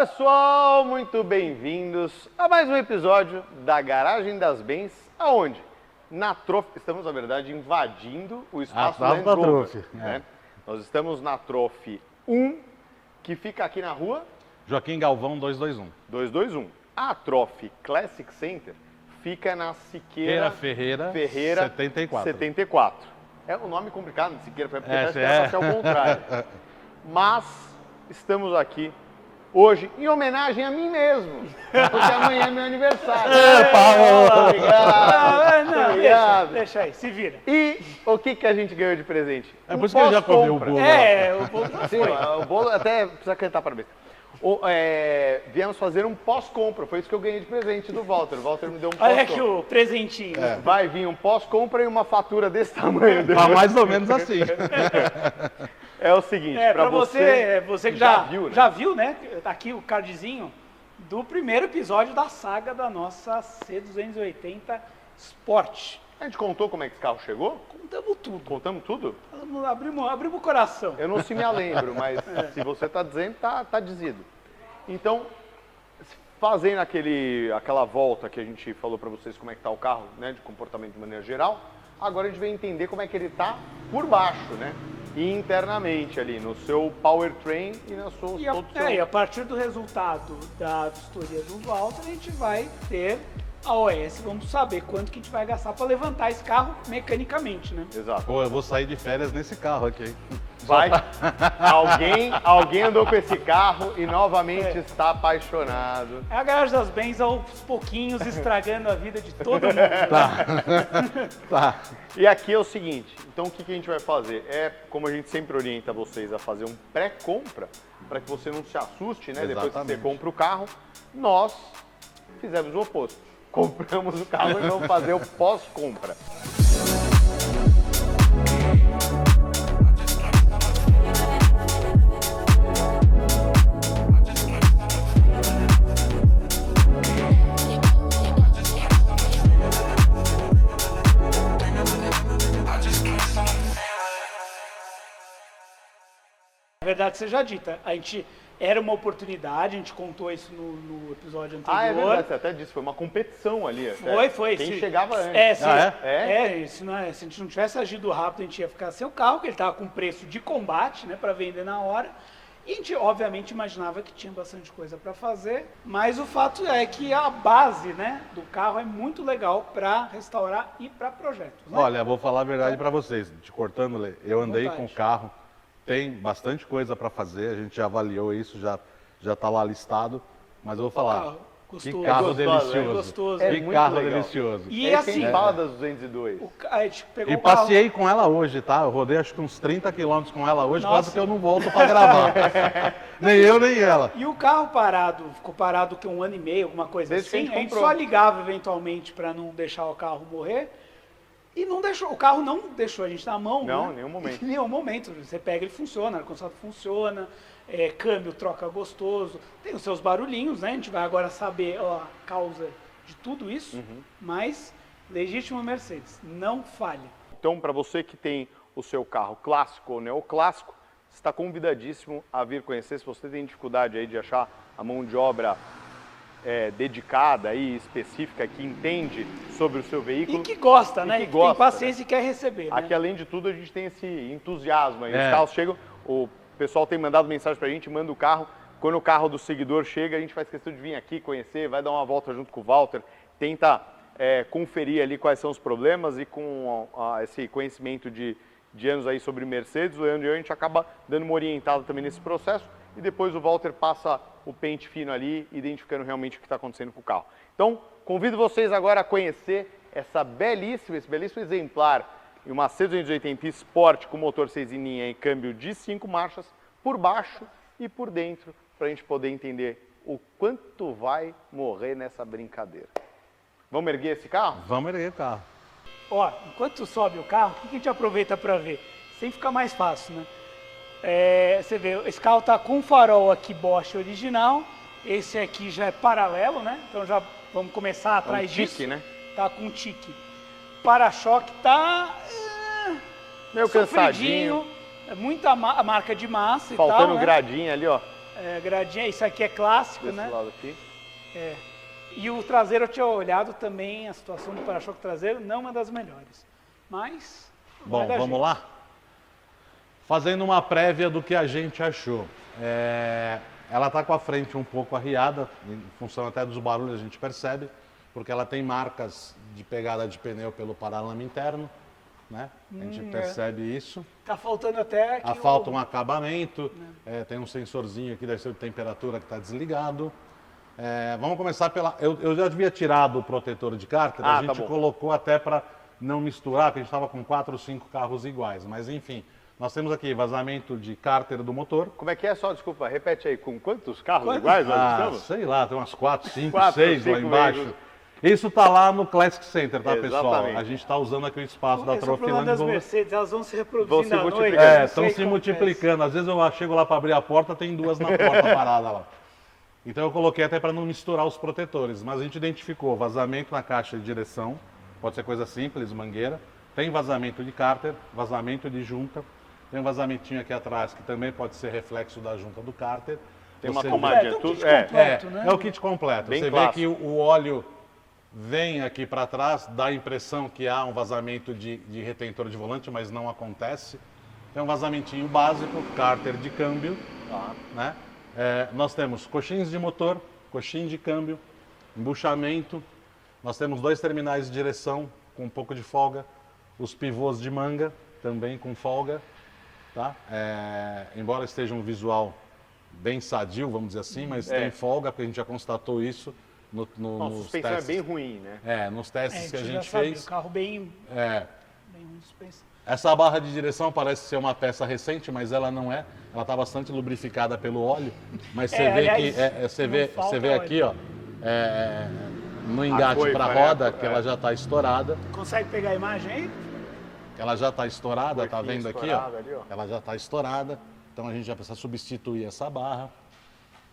pessoal, muito bem-vindos a mais um episódio da Garagem das Bens, aonde? Na Trofe, estamos na verdade invadindo o espaço da Land Rover, né? Nós estamos na Trofe 1, que fica aqui na rua Joaquim Galvão 221. 221. A Trofe Classic Center fica na Siqueira Ferreira 74. É um nome complicado de Siqueira, porque parece que era pra ser ao contrário. Mas estamos aqui hoje em homenagem a mim mesmo, porque amanhã é meu aniversário. Obrigado. Deixa aí, se vira. E o que a gente ganhou de presente? É por isso que eu já comi o bolo. O bolo já Sim, foi. o bolo até precisa cantar parabéns. Viemos fazer um pós-compra, foi isso que eu ganhei de presente do Walter. O Walter me deu um Olha pós-compra. aqui o presentinho. Vai vir um pós-compra e uma fatura desse tamanho. Tá mais ou menos assim. É o seguinte, Pra você que já viu, né? né? Tá aqui o cardzinho do primeiro episódio da saga da nossa C280 Sport. A gente contou como é que esse carro chegou? Contamos tudo. Contamos tudo? Abrimos o coração. Eu não se me lembro, mas se você está dizendo, tá dizido. Então, fazendo aquela volta que a gente falou para vocês como é que tá o carro, né, de comportamento de maneira geral, agora a gente vai entender como é que ele tá por baixo, né? E internamente ali, no seu powertrain e na sua... E a partir do resultado da vistoria do Walter, a gente vai ter a OS, vamos saber quanto que a gente vai gastar para levantar esse carro mecanicamente, né? Exato. Pô, eu vou sair de férias nesse carro aqui, hein? Vai. Alguém andou com esse carro e novamente está apaixonado. É a Garagem das Bens aos pouquinhos estragando a vida de todo mundo. Tá. E aqui é o seguinte, então o que a gente vai fazer? Como a gente sempre orienta vocês a fazer um pré-compra, para que você não se assuste, né? Depois que você compra o carro, nós fizemos o oposto. Compramos o carro e vamos fazer o pós-compra. Na verdade, seja dita, era uma oportunidade, a gente contou isso no episódio anterior. Ah, é verdade, você até disse, foi uma competição ali. Foi. Quem chegava antes. Se a gente não tivesse agido rápido, a gente ia ficar sem o carro, que ele estava com preço de combate, né, para vender na hora. E a gente, obviamente, imaginava que tinha bastante coisa para fazer, mas o fato é que a base, né, do carro é muito legal para restaurar e para projetos. Né? Olha, vou falar a verdade para vocês, te cortando, Lê. Eu andei com o carro, tem bastante coisa para fazer, a gente já avaliou isso, já tá lá listado, mas eu vou falar. Gostoso. Que carro delicioso. É gostoso. Que muito carro legal. delicioso. E assim, fala das 202. a gente pegou E o carro. passei com ela hoje, tá? Eu rodei acho que uns 30 quilômetros com ela hoje, Nossa. quase que eu não volto para gravar. Nem eu, nem ela. E o carro ficou parado que 1 ano e meio, alguma coisa Desde que a assim. gente A gente comprou. só ligava eventualmente para não deixar o carro morrer. E não deixou, o carro não deixou a gente na mão. Não, né? em nenhum momento. Em nenhum momento. Você pega, ele funciona, ar-condicionado funciona, câmbio troca gostoso, tem os seus barulhinhos, né? A gente vai agora saber a causa de tudo isso, mas legítimo Mercedes, não falha. Então, para você que tem o seu carro clássico ou neoclássico, está convidadíssimo a vir conhecer. Se você tem dificuldade aí de achar a mão de obra dedicada e específica, que entende sobre o seu veículo. E que gosta, né? que Que gosta, tem paciência e quer receber. Aqui, né? além de tudo, a gente tem esse entusiasmo aí. Os carros chegam, o pessoal tem mandado mensagem pra gente, manda o carro. Quando o carro do seguidor chega, a gente faz questão de vir aqui conhecer, vai dar uma volta junto com o Walter, tenta conferir ali quais são os problemas e com esse conhecimento de anos aí sobre Mercedes, o Leandro e eu, a gente acaba dando uma orientada também nesse processo e depois o Walter passa o pente fino ali, identificando realmente o que está acontecendo com o carro. Então, convido vocês agora a conhecer esse belíssimo exemplar, uma C280 Sport com motor 6 em linha e câmbio de 5 marchas, por baixo e por dentro, para a gente poder entender o quanto vai morrer nessa brincadeira. Vamos erguer esse carro? Vamos erguer o carro. Ó, enquanto sobe o carro, o que a gente aproveita para ver? Sem ficar mais fácil, né? Você vê, esse carro tá com farol aqui Bosch original, esse aqui já é paralelo, né? Então já vamos começar atrás disso. Tique, né? Tá com tique. Para-choque tá Meio cansadinho. muita marca de massa e tal, Faltando né? gradinha ali, ó. gradinha, isso aqui é clássico, Desse né? lado aqui. E o traseiro eu tinha olhado também, a situação do para-choque traseiro não é uma das melhores. Mas. Bom, vai dar vamos jeito. lá? Fazendo uma prévia do que a gente achou. Ela está com a frente um pouco arriada, em função até dos barulhos a gente percebe, porque ela tem marcas de pegada de pneu pelo paralama interno, né? A gente percebe isso. Tá faltando até aqui Falta um acabamento, tem um sensorzinho aqui, deve ser de temperatura que está desligado. Vamos começar pela... Eu já devia tirar do protetor de cárter, a gente colocou até para não misturar, porque a gente estava com 4 ou 5 carros iguais, mas enfim. Nós temos aqui vazamento de cárter do motor. Como é que é? Só, desculpa, repete aí. Com quantos carros iguais nós estamos? Sei lá, tem umas 4, 5, 4, 6 lá 5 embaixo. veículos. Isso tá lá no Classic Center, tá, Exatamente. pessoal? A gente está usando aqui o espaço da Esse é o problema Trofiland. das Mercedes, elas vão se Vão reproduzindo se à noite. multiplicando. Estão Não sei se o que acontece. multiplicando. Às vezes eu chego lá para abrir a porta, tem 2 na porta parada lá. Então eu coloquei até para não misturar os protetores. Mas a gente identificou vazamento na caixa de direção, pode ser coisa simples, mangueira. Tem vazamento de cárter, vazamento de junta. Tem um vazamentinho aqui atrás que também pode ser reflexo da junta do cárter. Tem uma Você- tomadinha. É um kit Tudo, completo, né? É o kit completo. Bem Você clássico. vê que o óleo vem aqui para trás, dá a impressão que há um vazamento de retentor de volante, mas não acontece. Tem um vazamentinho básico, cárter de câmbio. Né? Nós temos coxins de motor, coxim de câmbio, embuchamento. Nós temos 2 terminais de direção com um pouco de folga. Os pivôs de manga, também com folga. Tá? Embora esteja um visual bem sadio, vamos dizer assim, mas tem folga, porque a gente já constatou isso a nos suspensão testes. é bem ruim, né? Nos testes que a já gente sabia, fez. O carro bem ruim de suspensão. Essa barra de direção parece ser uma peça recente, mas ela não é. Ela está bastante lubrificada pelo óleo. Mas você vê aliás, que você falta vê aqui, ó, no A engate coifa, para a né? roda, que ela já está estourada. Consegue pegar a imagem aí? Ela já está estourada, tá Coifinha vendo aqui, ó? estourada ali, ó. Ela já está estourada. Então a gente já precisa substituir essa barra.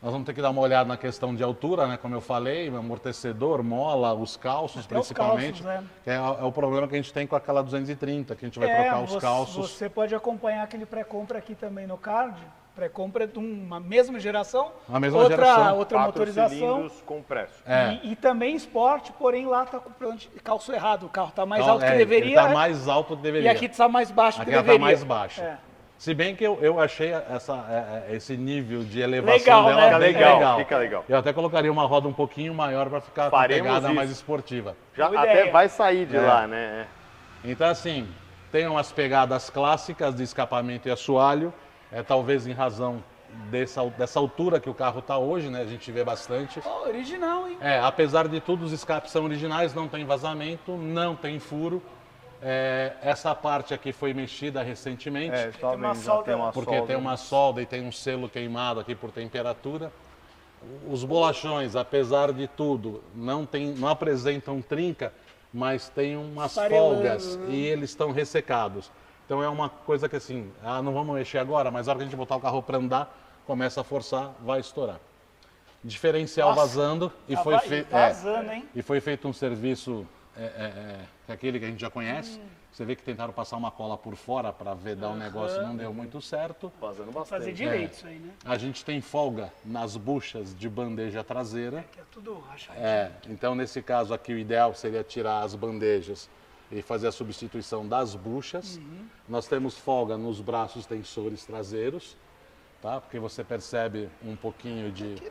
Nós vamos ter que dar uma olhada na questão de altura, né? Como eu falei, amortecedor, mola, os calços, Até os principalmente. calços, Que é o problema que a gente tem com aquela 230, que a gente vai trocar os calços. Você pode acompanhar aquele pré-compra aqui também no card. Pré-compra de uma mesma geração, A mesma geração. outra 4 motorização. cilindros compresso. E também esporte, porém lá está com calço errado. O carro está mais Então, alto que ele deveria. está né? mais alto do que deveria. E aqui está mais baixo Aqui que ela deveria. está mais baixa. É. Se bem que eu achei esse nível de elevação Legal, dela né? bem Legal, legal. fica legal. Eu até colocaria uma roda um pouquinho maior para ficar com a Faremos pegada isso. mais esportiva. Já Boa até ideia. vai sair de lá, né? Então, assim, tem umas pegadas clássicas de escapamento e assoalho, talvez em razão dessa altura que o carro está hoje, né? A gente vê bastante. Ó, original, hein? Apesar de tudo, os escapes são originais, não tem vazamento, não tem furo. Essa parte aqui foi mexida recentemente, Só Tem uma vendo, já solda tem lá. uma porque solda. tem uma solda e tem um selo queimado aqui por temperatura. Os bolachões, apesar de tudo, não apresentam trinca, mas tem umas Esfarelando, folgas né? e eles estão ressecados. Então é uma coisa que assim, não vamos mexer agora, mas na hora que a gente botar o carro para andar, começa a forçar, vai estourar. Diferencial Nossa, vazando e Tá foi, vazando, hein? e foi feito um serviço, aquele que a gente já conhece. Você vê que tentaram passar uma cola por fora para vedar o negócio, não deu muito certo. Vazando bastante. Fazer direito isso aí, né? A gente tem folga nas buchas de bandeja traseira. Que é tudo rachadinho. Então, nesse caso aqui, o ideal seria tirar as bandejas e fazer a substituição das buchas. Nós temos folga nos braços tensores traseiros, tá? Porque você percebe um pouquinho de...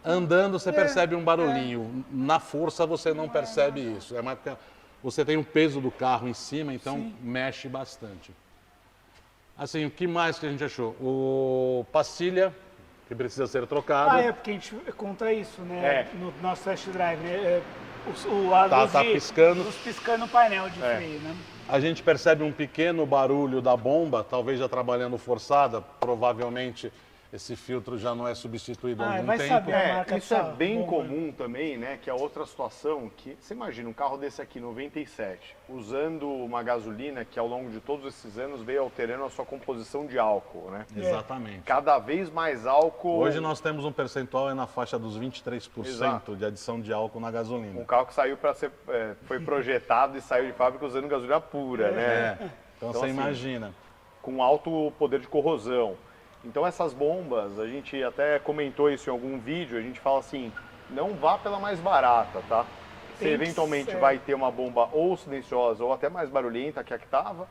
Andando, você percebe um barulhinho. Na força, você não percebe isso. É mais porque você tem o peso do carro em cima, então mexe bastante. Assim, o que mais que a gente achou? O pastilha, que precisa ser trocado. Porque a gente conta isso, né? É. No nosso test drive, né? Tá piscando. Luz piscando o painel de freio, né? A gente percebe um pequeno barulho da bomba, talvez já trabalhando forçada, provavelmente esse filtro já não é substituído há algum vai tempo. saber. A marca Isso é dessa bem bomba. comum também, né? Que é outra situação que... Você imagina um carro desse aqui, 97, usando uma gasolina que ao longo de todos esses anos veio alterando a sua composição de álcool, né? Exatamente. Cada vez mais álcool... Hoje nós temos um percentual na faixa dos 23% Exato. de adição de álcool na gasolina. Um carro que saiu para ser... foi projetado e saiu de fábrica usando gasolina pura, né? Então Então, você assim, imagina. Com alto poder de corrosão. Então essas bombas, a gente até comentou isso em algum vídeo, a gente fala assim, não vá pela mais barata, tá? Você eventualmente vai ter uma bomba ou silenciosa ou até mais barulhenta que a que estava,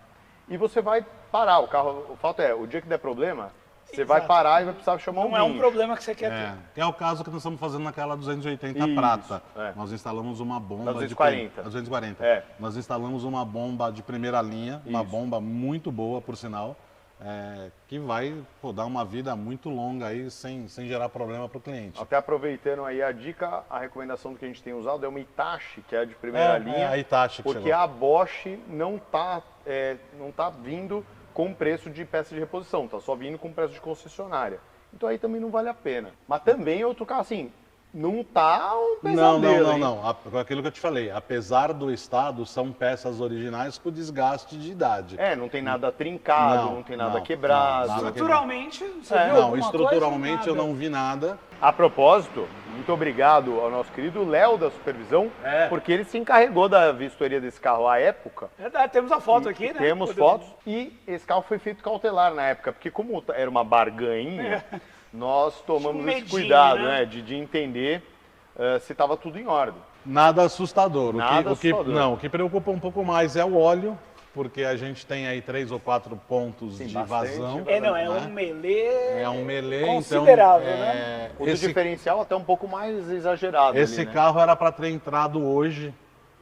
e você vai parar. O carro, o fato é, o dia que der problema, você vai parar e vai precisar chamar um Não é um guincho. problema que você quer ter. Que é o caso que nós estamos fazendo naquela 280 Isso, prata. é. Nós instalamos uma bomba Na 240. de... 240. É. Nós instalamos uma bomba de primeira linha, uma Isso. bomba muito boa, por sinal, que vai dar uma vida muito longa aí, sem gerar problema para o cliente. Até aproveitando aí a dica, a recomendação do que a gente tem usado é uma Hitachi, que é a de primeira linha. a Hitachi que porque chegou. a Bosch não tá vindo com preço de peça de reposição, tá só vindo com preço de concessionária. Então aí também não vale a pena. Mas também outro carro assim, não tá um pesadelo, hein? Não. Aquilo que eu te falei, apesar do estado, são peças originais com desgaste de idade. Não tem nada trincado, não tem nada quebrado. nada Estruturalmente, você viu Não, alguma estruturalmente coisa? eu não vi nada. A propósito, muito obrigado ao nosso querido Léo da Supervisão, porque ele se encarregou da vistoria desse carro à época. Verdade, temos a foto aqui, né? Temos fotos e esse carro foi feito cautelar na época, porque como era uma barganha, nós tomamos esse medinho, cuidado, né? de entender se estava tudo em ordem. Nada assustador. Nada assustador. Não, o que preocupa um pouco mais é o óleo, porque a gente tem aí 3 ou 4 pontos Sim, de bastante. vazão. Um melê. É um melê, considerável, então, né? O do diferencial até um pouco mais exagerado. Esse ali, né? carro era para ter entrado hoje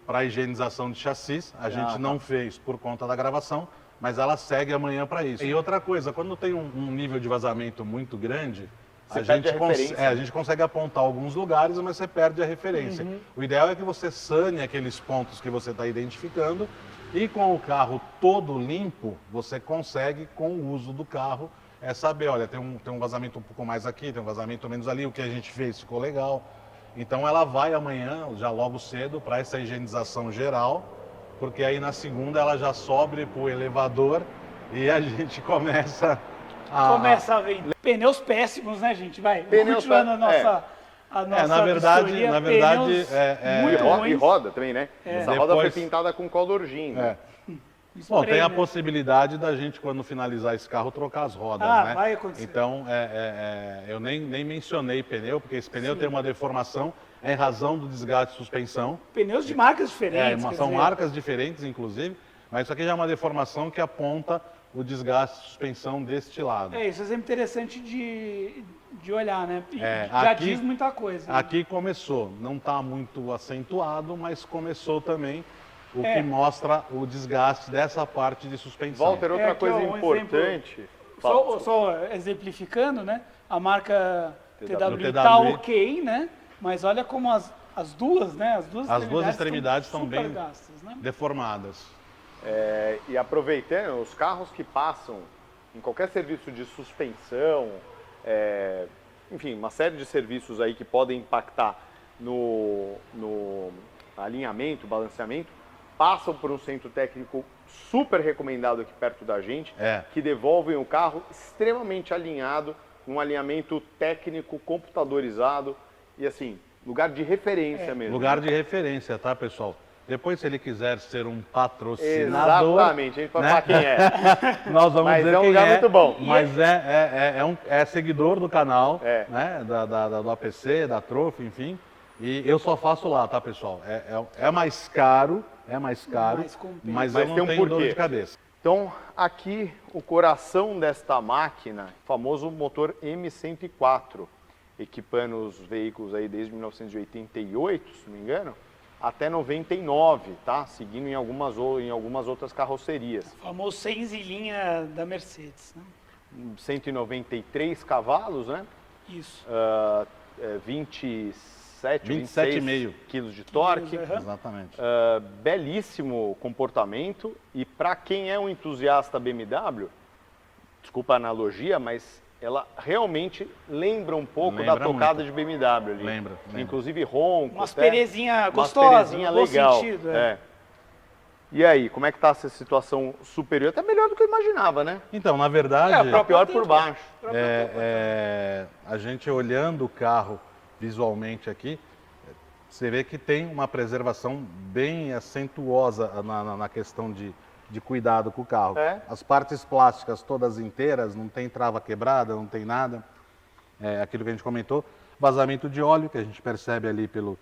para higienização de chassis. A gente não fez por conta da gravação, mas ela segue amanhã para isso. E outra coisa, quando tem um nível de vazamento muito grande, Você perde a referência. a gente consegue apontar alguns lugares, mas você perde a referência. O ideal é que você sane aqueles pontos que você está identificando e com o carro todo limpo, você consegue, com o uso do carro, saber, olha, tem um vazamento um pouco mais aqui, tem um vazamento menos ali, o que a gente fez ficou legal. Então ela vai amanhã, já logo cedo, para essa higienização geral, porque aí na segunda ela já sobe para o elevador e a gente começa Começa a vender. Pneus péssimos, né, gente? Vai, Pneus continuando a nossa na verdade, pneus muito E ruins. roda também, né? Essa roda foi Depois- pintada com colorinho. Bom, tem a né? possibilidade da gente, quando finalizar esse carro, trocar as rodas, né? Vai acontecer. Então, eu nem mencionei pneu, porque esse pneu tem uma deformação em razão do desgaste de suspensão. Pneus de marcas diferentes. quer São dizer, marcas diferentes, inclusive, mas isso aqui já é uma deformação que aponta o desgaste de suspensão deste lado. isso é sempre interessante de olhar, né? E já aqui- diz muita coisa. né? Aqui começou, não está muito acentuado, mas começou também, o que mostra o desgaste dessa parte de suspensão. Walter, outra aqui, coisa ó, um importante. Só exemplificando, né? A marca TW tá TW. ok, né? Mas olha como as duas, né? As duas extremidades estão super bem gastas, né? deformadas. E aproveitando, os carros que passam em qualquer serviço de suspensão, enfim, uma série de serviços aí que podem impactar no alinhamento, balanceamento, passam por um centro técnico super recomendado aqui perto da gente, que devolvem o carro extremamente alinhado, num alinhamento técnico, computadorizado e assim, lugar de referência mesmo. Lugar de referência, tá, pessoal? Depois, se ele quiser ser um patrocinador... Exatamente, a gente pode falar quem é. Nós vamos Mas dizer é um quem lugar muito bom. Mas é seguidor do canal, né? Do APC, da Trophy, enfim. E eu só faço lá, tá, pessoal? É mais caro, mas Mas eu não tem um tenho dor porquê. de cabeça. Então, aqui o coração desta máquina, o famoso motor M104, equipando os veículos aí desde 1988, se não me engano, até 99, tá? Seguindo em algumas outras carrocerias. O famoso 6 em linha da Mercedes, né? 193 cavalos, né? Isso. 27, 27,5 26 quilos de torque. Exatamente. Belíssimo comportamento e para quem é um entusiasta BMW, desculpa a analogia, mas ela realmente lembra um pouco da Lembra tocada muito. de BMW ali. Lembra. Inclusive ronco. Uma até. asperezinha Uma gostosa, asperezinha no bom legal. sentido. E aí, como é que tá essa situação superior? Até melhor do que eu imaginava, né? Então, na verdade... Tá pior por baixo. a gente olhando o carro visualmente aqui, você vê que tem uma preservação bem acentuosa na questão de cuidado com o carro. É. As partes plásticas todas inteiras, não tem trava quebrada, não tem nada. É aquilo que a gente comentou. Vazamento de óleo, que a gente percebe ali pelo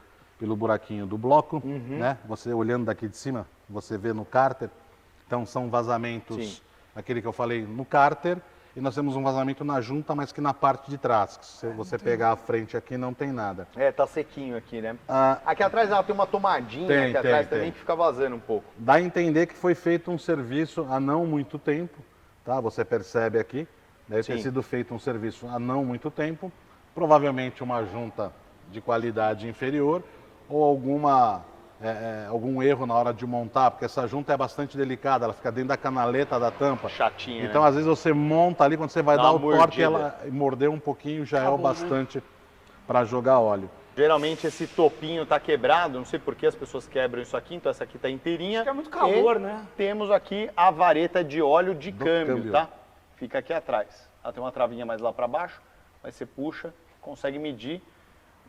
buraquinho do bloco, né? Você olhando daqui de cima, você vê no cárter. Então são vazamentos, Sim. aquele que eu falei, no cárter. E nós temos um vazamento na junta, mas que na parte de trás. Que se você pegar a frente aqui, não tem nada. Tá sequinho aqui, né? Ah, Aqui atrás ela tem uma tomadinha Tem, aqui atrás tem. também que fica vazando um pouco. Dá a entender que foi feito um serviço há não muito tempo, tá? Você percebe aqui, deve ter Sim. sido feito um serviço há não muito tempo, provavelmente uma junta de qualidade inferior ou algum erro na hora de montar, porque essa junta é bastante delicada, ela fica dentro da canaleta da tampa. Chatinha, Então, né? às vezes você monta ali, quando você vai Dá dar o uma torque, mordida. ela morder um pouquinho já é o Acabou, né? bastante para jogar óleo. Geralmente esse topinho tá quebrado, não sei por que as pessoas quebram isso aqui, então essa aqui tá inteirinha. Acho que é muito calor, E né? temos aqui a vareta de óleo de Do câmbio, câmbio. tá? Fica aqui atrás. Ela tem uma travinha mais lá para baixo, mas você puxa, consegue medir.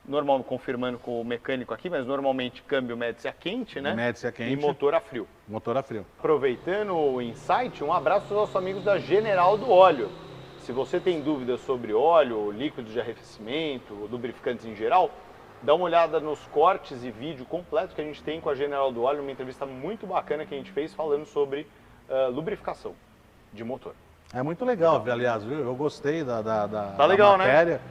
Normal, confirmando com o mecânico aqui, mas normalmente câmbio mede-se a quente, né? Mede-se a quente. E motor a frio. Motor a frio. Aproveitando o insight, um abraço aos nossos amigos da General do Óleo. Se você tem dúvidas sobre óleo, líquidos de arrefecimento, lubrificantes em geral, dá uma olhada nos cortes e vídeo completo que a gente tem com a General do Óleo, uma entrevista muito bacana que a gente fez falando sobre lubrificação de motor. É muito legal, aliás, viu? Eu gostei da legal, né? matéria.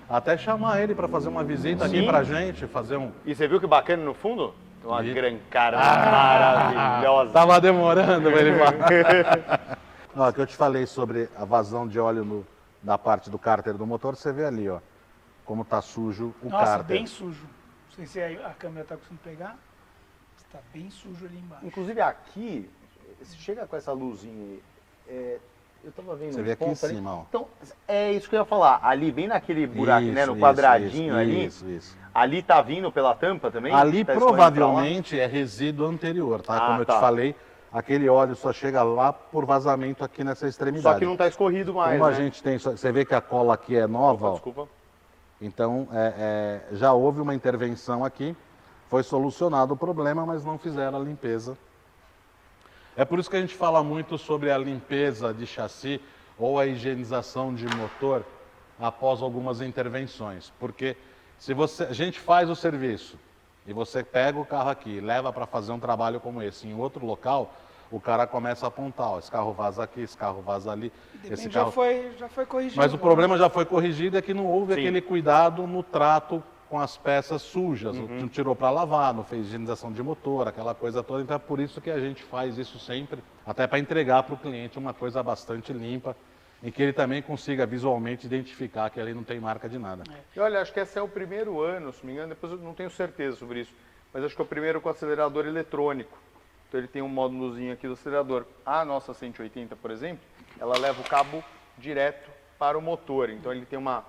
Até chamar ele para fazer uma visita aqui Sim. pra gente, fazer um... E você viu que bacana no fundo? Tem uma E- gran cara maravilhosa. Tava demorando pra ele falar. Ó, que eu te falei sobre a vazão de óleo da parte do cárter do motor, você vê ali, ó, como tá sujo o Nossa, cárter. bem sujo. Não sei se a câmera tá conseguindo pegar. Está bem sujo ali embaixo. Inclusive aqui, se chega com essa luzinha aí, eu tava vendo Você uns vê aqui em pontos ali. cima, ó. Então, é isso que eu ia falar. Ali, bem naquele buraco, né, no Isso, quadradinho ali, Isso. ali tá vindo pela tampa também? Ali Tá escorrendo provavelmente é resíduo anterior, tá? Ah, Como eu tá. te falei, aquele óleo só chega lá por vazamento aqui nessa pra lá? extremidade. Só que não tá escorrido mais, Como a né? gente tem, você vê que a cola aqui é nova, ó. Desculpa. Então, já houve uma intervenção aqui, foi solucionado o problema, mas não fizeram a limpeza. É por isso que a gente fala muito sobre a limpeza de chassi ou a higienização de motor após algumas intervenções. Porque se a gente faz o serviço e você pega o carro aqui e leva para fazer um trabalho como esse em outro local, o cara começa a apontar, ó, esse carro vaza aqui, esse carro vaza ali, esse Depende, carro... já foi corrigido. Mas o problema já foi corrigido, é que não houve Sim. aquele cuidado no trato com as peças sujas. Não tirou para lavar, não fez higienização de motor, aquela coisa toda. Então é por isso que a gente faz isso sempre, até para entregar para o cliente uma coisa bastante limpa, em que ele também consiga visualmente identificar que ali não tem marca de nada. E olha, acho que esse é o primeiro ano, se não me engano, depois eu não tenho certeza sobre isso, mas acho que é o primeiro com acelerador eletrônico. Então ele tem um módulozinho aqui do acelerador. A nossa 180, por exemplo, ela leva o cabo direto para o motor. Então ele tem uma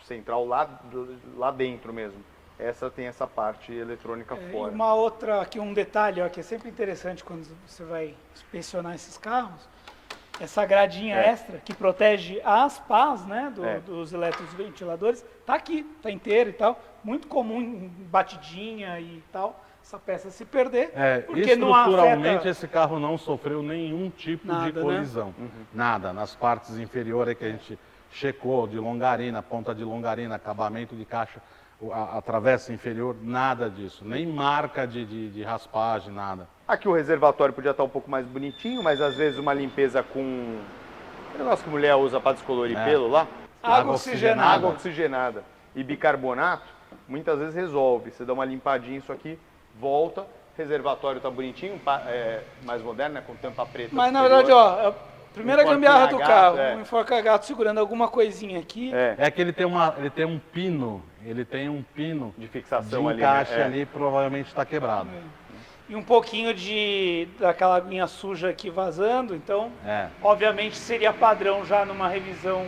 central lá dentro mesmo. Essa tem essa parte eletrônica E fora. uma outra, aqui um detalhe, ó, que é sempre interessante quando você vai inspecionar esses carros, essa gradinha extra que protege as pás, né, dos eletroventiladores, tá aqui, tá inteira e tal. Muito comum em batidinha e tal, essa peça se perder, porque não Estruturalmente afeta... esse carro não sofreu nenhum tipo Nada, de né? colisão. Nada, nas partes inferiores que a gente checou, de longarina, ponta de longarina, acabamento de caixa, a travessa inferior, nada disso. Nem marca de raspagem, nada. Aqui o reservatório podia estar um pouco mais bonitinho, mas às vezes uma limpeza com... O negócio que mulher usa para descolorir pelo lá. Água oxigenada. Água oxigenada e bicarbonato, muitas vezes resolve. Você dá uma limpadinha isso aqui, volta, reservatório tá bonitinho, mais moderno, né, com tampa preta. Mas na superior. verdade, ó, a primeira gambiarra do Enforca-gato, carro, um enforca-gato segurando alguma coisinha aqui. É que ele tem um pino De de fixação ali, encaixe né? ali, provavelmente está quebrado. E um pouquinho daquela linha suja aqui vazando, então, obviamente seria padrão já numa revisão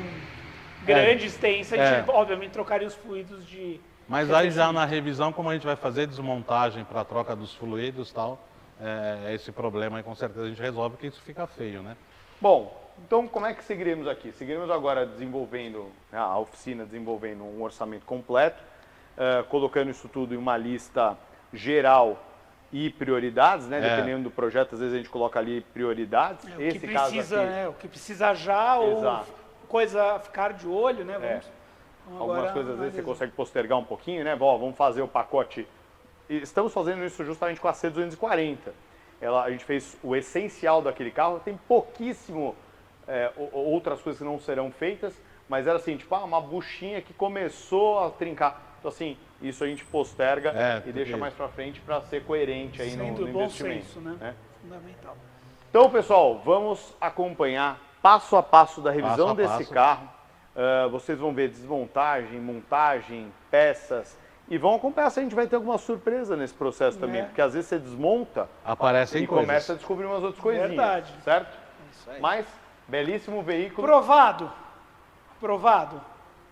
grande, extensa, de, obviamente, trocaria os fluidos de... Mas aí já na revisão, como a gente vai fazer desmontagem para troca dos fluidos e tal, esse problema aí com certeza a gente resolve, porque isso fica feio, né? Bom, então como é que seguiremos aqui? Seguiremos agora desenvolvendo, a oficina desenvolvendo um orçamento completo, colocando isso tudo em uma lista geral e prioridades, né? É. Dependendo do projeto, às vezes a gente coloca ali prioridades. O que Esse precisa, caso aqui, né? O que precisa já Exato. ou coisa a ficar de olho, né? Vamos algumas agora coisas às vezes você analisar. consegue postergar um pouquinho, né? Bom, vamos fazer o pacote. E estamos fazendo isso justamente com a C240. A gente fez o essencial daquele carro, tem pouquíssimo outras coisas que não serão feitas, mas era assim, tipo, uma buchinha que começou a trincar. Então assim, isso a gente posterga e deixa mais para frente para ser coerente aí no bom investimento. senso, né? Fundamental. Então, pessoal, vamos acompanhar passo a passo da revisão Passo a desse passo. carro. Vocês vão ver desmontagem, montagem, peças e vão acompanhar se a gente vai ter alguma surpresa nesse processo também, porque às vezes você desmonta Aparecem e coisas. começa a descobrir umas outras coisinhas, Verdade. certo? Isso aí. Mas, belíssimo veículo. Provado. Aprovado.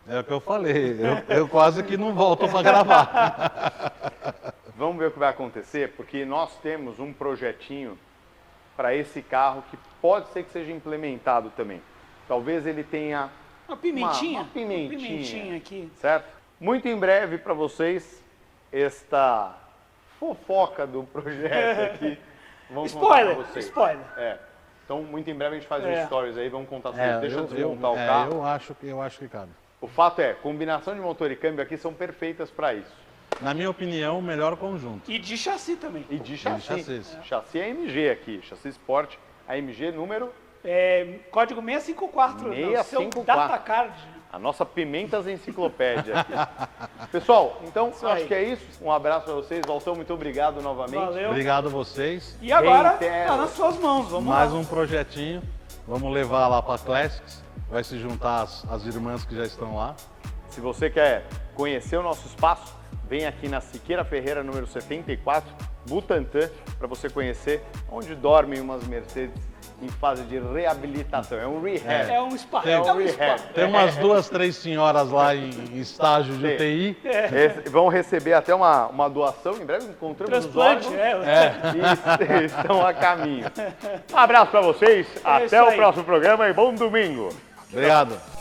É o que eu falei. Eu quase que não volto para gravar. Vamos ver o que vai acontecer, porque nós temos um projetinho para esse carro que pode ser que seja implementado também. Talvez ele tenha Uma pimentinha. Uma pimentinha. Uma pimentinha aqui. certo? Muito em breve para vocês esta fofoca do projeto aqui. Vamos contar Spoiler, pra vocês. spoiler. Então, muito em breve a gente faz um stories aí, vamos contar tudo. Deixa eu eu desmontar o carro. eu acho que cabe. O fato é, combinação de motor e câmbio aqui são perfeitas para isso. Na minha opinião, o melhor conjunto. E de chassi também. E de chassi. chassis. Chassi AMG aqui, chassi Sport, AMG número, Código 654. 654. Seu datacard. a nossa Pimentas Enciclopédia aqui. Pessoal, então Isso acho aí. que é isso. Um abraço para vocês. Valtão, muito obrigado novamente. Valeu. Obrigado a vocês. E agora Reitero. tá nas suas mãos. Vamos Mais lá. um projetinho. Vamos levar lá para Classics. Vai se juntar as irmãs que já estão lá. Se você quer conhecer o nosso espaço, vem aqui na Siqueira Ferreira, número 74, Butantã, para você conhecer onde dormem umas Mercedes em fase de reabilitação. É um rehab. É um spa. Tem- É um rehab. spa. Tem umas 2, 3 senhoras lá em estágio de Sim. UTI. Vão receber até uma doação. Em breve encontramos os Transplante, órgãos e estão a caminho. Um abraço para vocês. Até isso o aí. próximo programa e bom domingo. Obrigado.